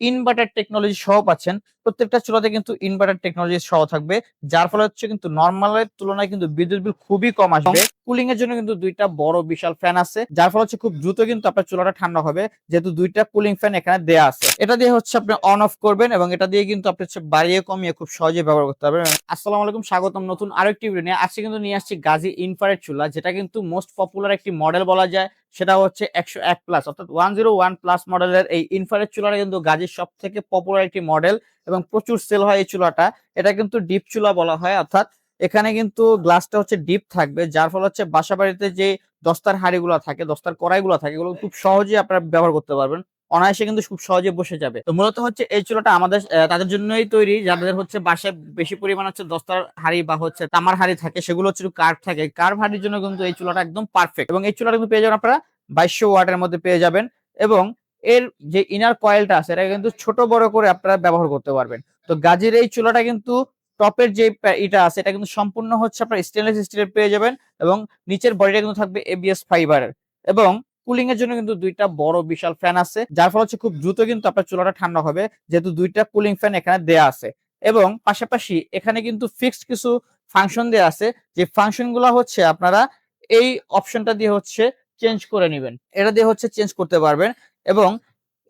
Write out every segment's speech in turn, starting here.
Inverter technology সহ পাচ্ছেন। প্রত্যেকটা চুলাতে কিন্তু ইনভার্টার টেকনোলজি সহ থাকবে। যার ফলে হচ্ছে কিন্তু নরমালের তুলনায় কিন্তু বিদ্যুৎ বিল খুবই কম আসবে। কুলিং এর জন্য কিন্তু ২ টা বড় বিশাল ফ্যান আছে। যার ফলে হচ্ছে খুব দ্রুত কিন্তু আপনার চুলাটা ঠান্ডা হবে। যেহেতু ২ টা কুলিং ফ্যান এখানে দেয়া আছে। এটা দিয়ে হচ্ছে আপনি অন অফ করবেন এবং এটা দিয়ে কিন্তু আপনি হচ্ছে বাড়িয়ে কমিয়ে খুব সহজেই ব্যবহার করতে পারবেন। আসসালামু আলাইকুম, স্বাগতম নতুন আরেকটি ভিডিও নিয়ে। আজকে কিন্তু নিয়ে আসছি গাজী ইনফ্রারেড চুলা, যেটা কিন্তু মোস্ট পপুলার একটি মডেল বলা যায়। সেটা হচ্ছে ১০১ প্লাস অর্থাৎ 101 প্লাস মডেলের এই ইনফ্রারেড চুলাটা কিন্তু গাজীর সবথেকে পপুলার একটি মডেল এবং প্রচুর সেল হয় এই চুলাটা। এটা কিন্তু ডিপ চুলা বলা হয়, অর্থাৎ এখানে কিন্তু গ্লাসটা হচ্ছে ডিপ থাকবে। যার ফলে হচ্ছে বাসাবাড়িতে যে দস্তার হাঁড়িগুলো থাকে, দস্তার কড়াইগুলো থাকে, এগুলো খুব সহজেই আপনারা ব্যবহার করতে পারবেন। অনায়াসে কিন্তু খুব সহজে বসে যাবে। তো মূলত হচ্ছে এই চুলাটা আমাদের তাদের জন্যই তৈরি, যাদের হচ্ছে বাসায় বেশি পরিমাণ হচ্ছে দস্তার হাঁড়ি বা হচ্ছে তামার হাঁড়ি থাকে, সেগুলো হচ্ছে কার্ভ থাকে। কার্ভ হাঁড়ির জন্য কিন্তু এই চুলাটা একদম পারফেক্ট। এবং এই চুলাটা কিন্তু পেয়ে যাবেন আপনারা ২২০০ ওয়াটের মধ্যে পেয়ে যাবেন। এবং এর যে ইনার কয়েলটা আছে, এটা কিন্তু ছোট বড় করে আপনারা ব্যবহার করতে পারবেন। তো গাজীর এই চুলাটা কিন্তু টপের যে এটা আছে, এটা কিন্তু সম্পূর্ণ হচ্ছে আপনার স্টেনলেস স্টিলের পেয়ে যাবেন। এবং নিচের বডিটা কিন্তু থাকবে এবিএস ফাইবারের। এবং কুলিং এর জন্য কিন্তু ২ টা বড় বিশাল ফ্যান আছে। যার ফলে হচ্ছে খুব দ্রুত কিন্তু আপনার চুলাটা ঠান্ডা হবে, যেহেতু ২ টা কুলিং ফ্যান এখানে দেয়া আছে। এবং পাশাপাশি এখানে কিন্তু ফিক্সড কিছু ফাংশন দেয়া আছে, যে ফাংশন গুলা হচ্ছে আপনারা এই অপশনটা দিয়ে হচ্ছে চেঞ্জ করে নিবেন। এটা দিয়ে হচ্ছে চেঞ্জ করতে পারবেন। এবং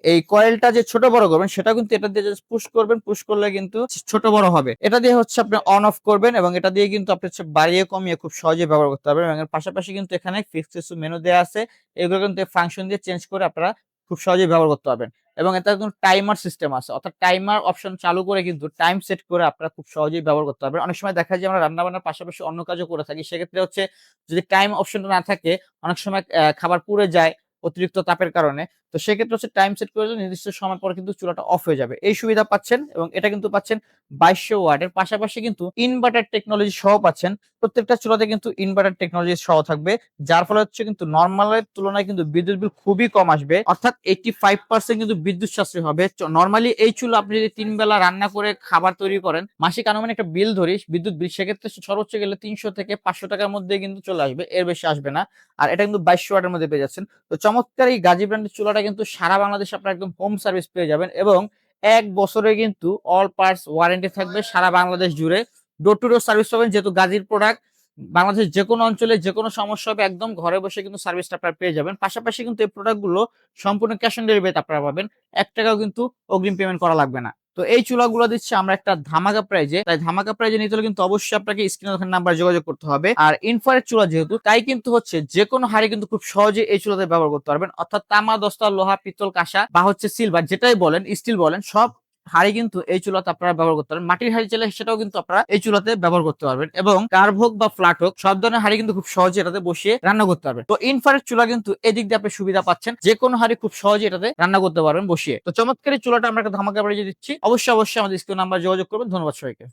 এই কয়েলটা যে ছোট বড় করবেন, সেটা কিন্তু এটা দিয়ে জাস্ট পুশ করবেন, পুশ করলে কিন্তু ছোট বড় হবে। এটা দিয়ে হচ্ছে আপনি অন অফ করবেন এবং এটা দিয়ে কিন্তু আপনি হচ্ছে বাড়িয়ে কমিয়ে খুব সহজেই ব্যবহার করতে পারবেন। এবং এর পাশাপাশি কিন্তু এখানে ফিক্সড কিছু মেনু দেয়া আছে। এগুলো কিন্তু ফাংশন দিয়ে চেঞ্জ করে আপনারা খুব সহজেই ব্যবহার করতে পারবেন। এবং এটা কিন্তু টাইমার সিস্টেম আছে, অর্থাৎ টাইমার অপশন চালু করে কিন্তু টাইম সেট করে আপনারা খুব সহজেই ব্যবহার করতে পারবেন। অনেক সময় দেখা যায় আমরা রান্না-বান্নার পাশাপাশি অন্য কাজও করে থাকি। সেক্ষেত্রে হচ্ছে যদি টাইম অপশনটা না থাকে, অনেক সময় খাবার পুড়ে যায় অতিরিক্ত তাপের কারণে। তো সেক্ষেত্রে হচ্ছে টাইম সেট করে দিলে নির্দিষ্ট সময় পরে কিন্তু চুলাটা অফ হয়ে যাবে। এই সুবিধা পাচ্ছেন এবং এটা কিন্তু পাচ্ছেন ২২০০ ওয়াটের পাশাপাশি কিন্তু ইনভার্টার টেকনোলজি সহ পাচ্ছেন। প্রত্যেকটা চুলাতে কিন্তু ইনভার্টার টেকনোলজি সহ থাকবে। যার ফলে হচ্ছে কিন্তু নরমালের তুলনায় কিন্তু বিদ্যুৎ বিল খুবই কম আসবে। অর্থাৎ 85% কিন্তু বিদ্যুৎ সাশ্রয় হবে। নরমালি এই চুলা আপনি যদি ৩ বেলা রান্না করে খাবার তৈরি করেন, মাসিক আনুমানিক একটা বিল ধরি বিদ্যুৎ বিল, সেক্ষেত্রে সর্বোচ্চ গেলে ৩০০ থেকে ৫০০ টাকার মধ্যে কিন্তু চলে আসবে। এর বেশি আসবে না। আর এটা কিন্তু ২২০০ ওয়াটের মধ্যে পেয়ে যাচ্ছেন। তো চমৎকার এই গাজী ব্র্যান্ডের চুলাটা কিন্তু সারা বাংলাদেশে আপনারা একদম হোম সার্ভিস পেয়ে যাবেন। এবং ১ বছরে কিন্তু অল পার্টস ওয়ারেন্টি থাকবে সারা বাংলাদেশ জুড়ে। ডোর টু ডোর সার্ভিস পাবেন, যেহেতু গাজীর প্রোডাক্ট বাংলাদেশের যেকোনো অঞ্চলে যেকোনো সমস্যা হবে একদম ঘরে বসে কিন্তু সার্ভিসটা আপনারা পেয়ে যাবেন। পাশাপাশি কিন্তু এই প্রোডাক্ট গুলো সম্পূর্ণ ক্যাশ অন ডেলিভারিতে আপনারা পাবেন। ৳১ কিন্তু অগ্রিম পেমেন্ট করা লাগবে না। তো এই চুলাগুলো দিচ্ছি আমরা একটা ধামাকা প্রাইজে। তাই ধামাকা প্রাইজে নিতে হলে কিন্তু অবশ্যই আপনাকে স্ক্রিনে দেখানো নাম্বারে যোগাযোগ করতে হবে। আর ইনফ্রারেড চুলা যেহেতু, তাই কিন্তু হচ্ছে যেকোনো হাঁড়ি কিন্তু খুব সহজে এই চুলাতে ব্যবহার করতে পারবেন। অর্থাৎ তামা, দস্তা, লোহা, পিতল, কাঁসা বা হচ্ছে সিলভার, যেটাই বলেন, স্টিল বলেন, সব হাঁড়ি কিন্তু এই চুলাতে আপনারা ব্যবহার করতে পারবেন। মাটির হাঁড়ি চাইলে সেটাও কিন্তু আপনারা এই চুলাতে ব্যবহার করতে পারবেন। এবং কার্ভ হোক বা ফ্ল্যাট হোক, সব ধরনের হাঁড়ি কিন্তু খুব সহজে এটাতে বসিয়ে রান্না করতে পারবেন। তো ইনফ্রারেড চুলা কিন্তু এদিক দিয়ে আপনি সুবিধা পাচ্ছেন, যে কোনো হাঁড়ি খুব সহজে এটাতে রান্না করতে পারবেন বসিয়ে। তো চমৎকার এই চুলাটা আমরা একটা ধামাকা প্রাইজে দিচ্ছি। অবশ্যই আমাদের স্ক্রিন নাম্বার যোগাযোগ করবেন। ধন্যবাদ সবাইকে।